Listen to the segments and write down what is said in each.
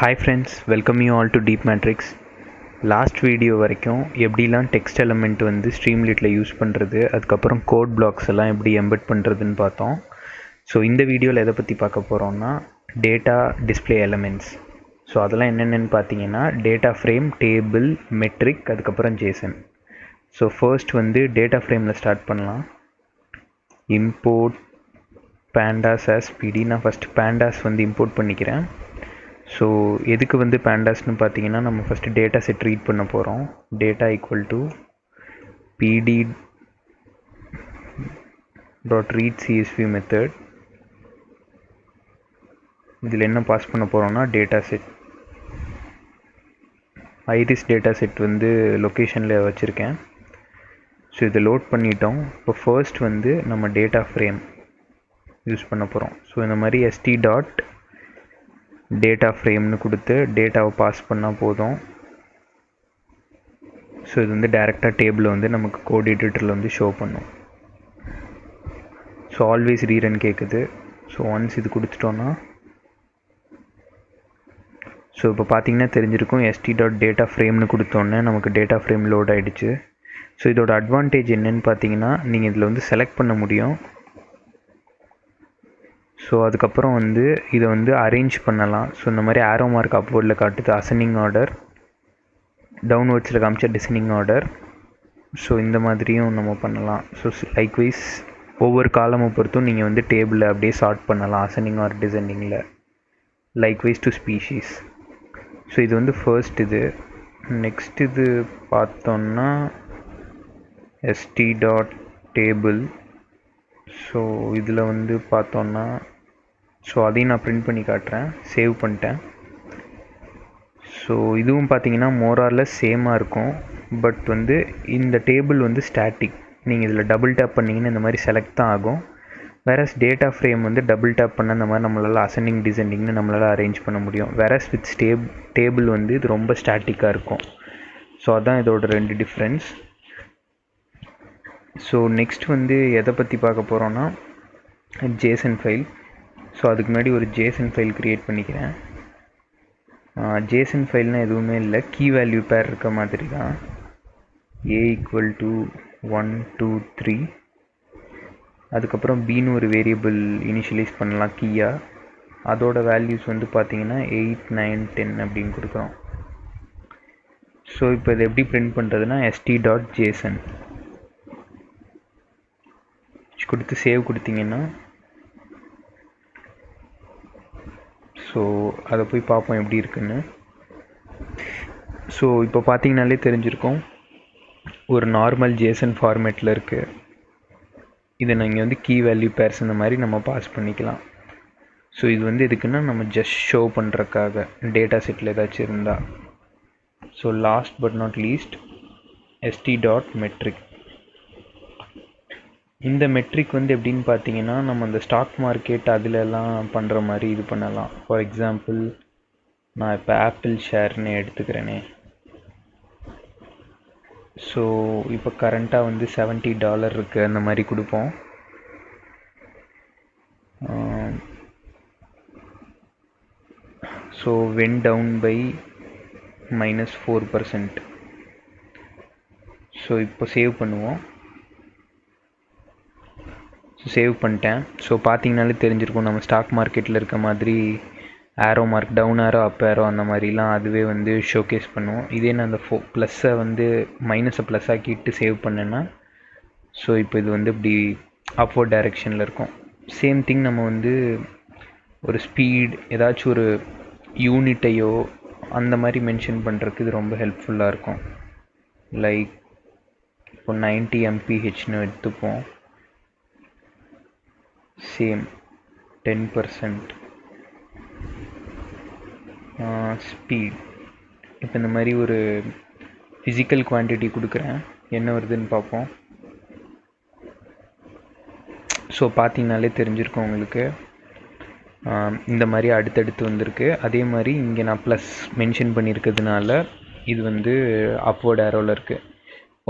Hi friends, welcome you all to Deep Matrix. Last video வரைக்கும் எப்படிலாம் text element வந்து ஸ்ட்ரீம்லிட்டில் use பண்ணுறது, அதுக்கப்புறம் கோட் பிளாக்ஸ் எல்லாம் எப்படி எம்பெட் பண்ணுறதுன்னு பார்த்தோம். ஸோ இந்த வீடியோவில் எதை பற்றி பார்க்க போகிறோம்னா டேட்டா டிஸ்பிளே எலமெண்ட்ஸ். ஸோ அதெல்லாம் என்னென்னு பார்த்தீங்கன்னா டேட்டா ஃப்ரேம், டேபிள், மெட்ரிக், அதுக்கப்புறம் ஜேசன். ஸோ ஃபர்ஸ்ட் வந்து டேட்டா ஃப்ரேமில் ஸ்டார்ட் பண்ணலாம். Import pandas as pd. நான் ஃபஸ்ட்டு pandas வந்து இம்போர்ட் பண்ணிக்கிறேன். ஸோ எதுக்கு வந்து பேண்டாஸ்னு பார்த்தீங்கன்னா நம்ம ஃபஸ்ட்டு டேட்டா செட் ரீட் பண்ண போகிறோம். Data equal to pd dot read CSV method. இதில் என்ன பாஸ் பண்ண போகிறோம்னா data set. Iris data set வந்து லொக்கேஷனில் வச்சுருக்கேன். ஸோ இதை லோட் பண்ணிட்டோம். இப்போ ஃபர்ஸ்ட் வந்து நம்ம டேட்டா ஃப்ரேம் யூஸ் பண்ண போகிறோம். ஸோ இந்த மாதிரி எஸ்டி டாட் டேட்டா ஃப்ரேம்னு கொடுத்து டேட்டாவை பாஸ் பண்ணால் போதும். ஸோ இது வந்து டைரெக்டாக டேபிளில் வந்து நமக்கு கோட் எடிட்டரில் வந்து ஷோ பண்ணும். ஸோ ஆல்வேஸ் ரீரன் கேட்குது. ஸோ ஒன்ஸ் இது கொடுத்துட்டோன்னா ஸோ இப்போ பார்த்தீங்கன்னா தெரிஞ்சிருக்கும் எஸ்டி டாட் டேட்டா ஃப்ரேம்னு கொடுத்தோன்னே நமக்கு டேட்டா ஃப்ரேம் லோட் ஆகிடுச்சு. ஸோ இதோட அட்வான்டேஜ் என்னென்னு பார்த்தீங்கன்னா நீங்கள் இதில் வந்து செலக்ட் பண்ண முடியும். ஸோ அதுக்கப்புறம் வந்து இதை வந்து அரேஞ்ச் பண்ணலாம். ஸோ இந்த மாதிரி ஆரோ மார்க் அப்வர்டில் காட்டுது அசெண்டிங் ஆர்டர், டவுன்வர்ட்ஸில் காமிச்சா டிசெண்டிங் ஆர்டர். ஸோ இந்த மாதிரியும் நம்ம பண்ணலாம். ஸோ லைக்வைஸ் ஒவ்வொரு காலமை பொறுத்தும் நீங்கள் வந்து டேபிளில் அப்படியே சார்ட் பண்ணலாம் அசெண்டிங் ஆர் டிசெண்டிங்கில், லைக்வைஸ் டு ஸ்பீஷீஸ். ஸோ இது வந்து ஃபர்ஸ்ட் இது. நெக்ஸ்ட் இது பார்த்தோன்னா எஸ்டி டாட் டேபிள். ஸோ இதில் வந்து பார்த்தோன்னா ஸோ அதையும் நான் பிரிண்ட் பண்ணி காட்டுறேன். சேவ் பண்ணிட்டேன். ஸோ இதுவும் பார்த்தீங்கன்னா மோரார்லெஸ் சேமாக இருக்கும். பட் வந்து இந்த டேபிள் வந்து ஸ்டாட்டிக். நீங்கள் இதில் டபுள் டேப் பண்ணிங்கன்னா இந்த மாதிரி செலக்ட் தான் ஆகும். வேறஸ் டேட்டா ஃப்ரேம் வந்து டபுள் டேப் பண்ண இந்த மாதிரி நம்மளால் அசெண்டிங் டிசெண்டிங்னு நம்மளால் அரேஞ்ச் பண்ண முடியும். வேறஸ் வித் டேபிள் வந்து இது ரொம்ப ஸ்டாட்டிக்காக இருக்கும். ஸோ அதான் இதோட ரெண்டு டிஃப்ரென்ஸ். ஸோ நெக்ஸ்ட் வந்து எதை பற்றி பார்க்க போகிறோன்னா ஜேசன் ஃபைல். ஸோ அதுக்கு முன்னாடி ஒரு ஜேசன் ஃபைல் க்ரியேட் பண்ணிக்கிறேன். ஜேசன் ஃபைல்னால் எதுவுமே இல்லை, கீ வேல்யூ பேர் இருக்க மாதிரி தான். ஏ ஈக்குவல் டு 1 2 3. அதுக்கப்புறம் பின்னு ஒரு வேரியபிள் இனிஷியலைஸ் பண்ணலாம் கீயாக. அதோட வேல்யூஸ் வந்து பார்த்தீங்கன்னா 8 9 10 அப்படின்னு கொடுக்குறோம். ஸோ இப்போ இதை எப்படி பிரிண்ட் பண்ணுறதுன்னா எஸ்டி டாட் ஜேசன் கொடுத்து சேவ் கொடுத்தீங்கன்னா ஸோ அதை போய் பார்ப்போம் எப்படி இருக்குன்னு. ஸோ இப்போ பார்த்தீங்கனாலே தெரிஞ்சிருக்கும் ஒரு நார்மல் ஜேசன் ஃபார்மேட்டில் இருக்குது. இதை நீங்கள் வந்து கீ வேல்யூ பேர்ஸ் இந்த மாதிரி நம்ம பாஸ் பண்ணிக்கலாம். ஸோ இது வந்து எதுக்குன்னா நம்ம ஜஸ்ட் ஷோ பண்ணுறதுக்காக டேட்டா செட்டில் ஏதாச்சும் இருந்தால். So last but not least st dot metric. இந்த மெட்ரிக் வந்து எப்படின்னு பார்த்தீங்கன்னா நம்ம அந்த ஸ்டாக் மார்க்கெட் அதிலெல்லாம் பண்ணுற மாதிரி இது பண்ணலாம். ஃபார் எக்ஸாம்பிள் நான் இப்போ ஆப்பிள் ஷேர்னு எடுத்துக்கிறேனே. ஸோ இப்போ கரண்ட்டாக வந்து $70 இருக்குது, அந்த மாதிரி கொடுப்போம். So went down by -4%. So இப்போ சேவ் பண்ணுவோம். சேவ் பண்ணிட்டேன். ஸோ பார்த்தீங்கனாலே தெரிஞ்சிருக்கும் நம்ம ஸ்டாக் மார்க்கெட்டில் இருக்க மாதிரி ஆரோ மார்க், டவுன் ஆரோ அப் ஆரோ அந்த மாதிரிலாம் அதுவே வந்து ஷோகேஸ் பண்ணுவோம். இதே நான் அந்த ப்ளஸ்ஸை வந்து மைனஸை ப்ளஸ் ஆக்கிட்டு சேவ் பண்ணேன்னா ஸோ இப்போ இது வந்து இப்படி அப்வர்ட் டைரெக்ஷனில் இருக்கும். சேம் திங் நம்ம வந்து ஒரு ஸ்பீட் ஏதாச்சும் ஒரு யூனிட்டையோ அந்த மாதிரி மென்ஷன் பண்ணுறதுக்கு இது ரொம்ப ஹெல்ப்ஃபுல்லாக இருக்கும். லைக் இப்போ 90 mph எடுத்துப்போம். Same 10% speed. இப்போ இந்த மாதிரி ஒரு ஃபிசிக்கல் குவான்டிட்டி கொடுக்குறேன், என்ன வருதுன்னு பார்ப்போம். ஸோ பார்த்தீங்கனாலே தெரிஞ்சிருக்கும் உங்களுக்கு இந்த மாதிரி அடுத்தடுத்து வந்திருக்கு. அதே மாதிரி இங்கே நான் ப்ளஸ் மென்ஷன் பண்ணியிருக்கிறதுனால இது வந்து அப்வர்ட் ஆரோவில் இருக்குது.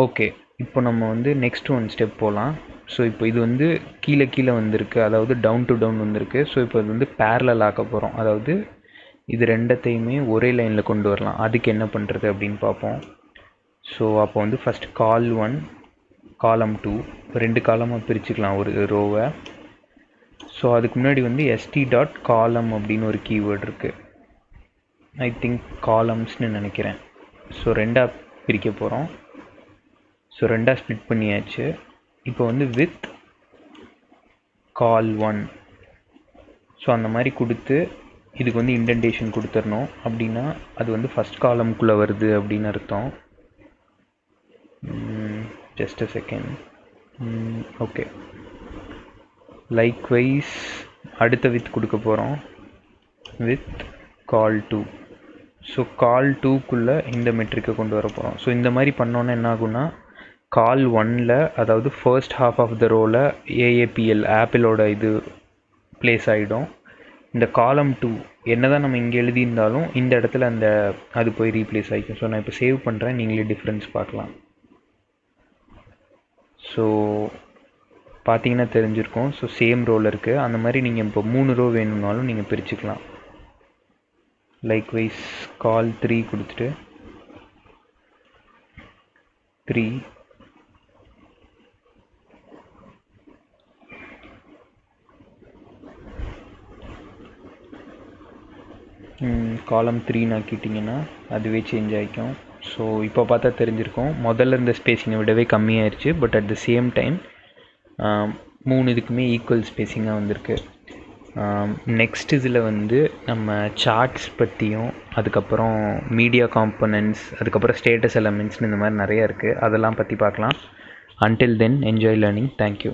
ஓகே, இப்போ நம்ம வந்து நெக்ஸ்ட் ஒன் ஸ்டெப் போகலாம். ஸோ இப்போ இது வந்து கீழே வந்திருக்கு, அதாவது டவுன் டு டவுன் வந்திருக்கு. ஸோ இப்போ இது வந்து பேரலல் ஆக்க போகிறோம். அதாவது இது ரெண்டத்தையுமே ஒரே லைனில் கொண்டு வரலாம். அதுக்கு என்ன பண்ணுறது அப்படின்னு பார்ப்போம். ஸோ அப்போ வந்து ஃபஸ்ட் கால் 1 காலம் 2 2 காலமாக பிரிச்சுக்கலாம் ஒரு ரோவை. ஸோ அதுக்கு முன்னாடி வந்து st.column அப்படின்னு ஒரு கீவேர்டு இருக்குது. ஐ திங்க் காலம்ஸ்னு நினைக்கிறேன். ஸோ ரெண்டாக பிரிக்க போகிறோம். ஸோ ரெண்டாக ஸ்ப்ளிட் பண்ணியாச்சு. இப்போ வந்து வித் கால் 1 ஸோ அந்த மாதிரி கொடுத்து இதுக்கு வந்து இண்டென்டேஷன் கொடுத்துடணும். அப்படின்னா அது வந்து ஃபஸ்ட் காலம்குள்ளே வருது அப்படின்னு அர்த்தம். Just a second. Okay, likewise அடுத்த வித் கொடுக்க போகிறோம். With call 2. ஸோ கால் 2க்குள்ளே இந்த மெட்ரிக்கை கொண்டு வர போகிறோம். ஸோ இந்த மாதிரி பண்ணோன்னா என்ன ஆகுன்னா, கால் 1ல் அதாவது ஃபர்ஸ்ட் ஹாஃப் ஆஃப் த ரோவில் ஏஏபிஎல் ஆப்பிளோட இது ப்ளேஸ் ஆகிடும். இந்த காலம் 2 என்ன தான் நம்ம இங்கே எழுதியிருந்தாலும் இந்த இடத்துல அந்த அது போய் ரீப்ளேஸ் ஆகிக்கும். ஸோ நான் இப்போ சேவ் பண்ணுறேன், நீங்களே டிஃப்ரென்ஸ் பார்க்கலாம். ஸோ பார்த்தீங்கன்னா தெரிஞ்சிருக்கும். ஸோ சேம் ரோவில் இருக்குது. அந்த மாதிரி நீங்கள் இப்போ 3 ரோ வேணும்னாலும் நீங்கள் பிரிச்சுக்கலாம். லைக்வைஸ் கால் 3 கொடுத்துட்டு 3 காலம் 3 ஆக்கிட்டிங்கன்னா அதுவே சேஞ்ச் ஆகிக்கும். ஸோ இப்போ பார்த்தா தெரிஞ்சிருக்கும், முதல்ல இருந்த ஸ்பேஸிங்கை விடவே கம்மியாயிருச்சு. But at the same time 3 இதுக்குமே ஈக்குவல் ஸ்பேஸிங்காக வந்திருக்கு. நெக்ஸ்ட் இதில் வந்து நம்ம சார்ட்ஸ் பற்றியும், அதுக்கப்புறம் மீடியா காம்பனன்ட்ஸ், அதுக்கப்புறம் ஸ்டேட்டஸ் எலமெண்ட்ஸ்னு இந்த மாதிரி நிறையா இருக்குது. அதெல்லாம் பற்றி பார்க்கலாம். Until then enjoy learning. Thank you.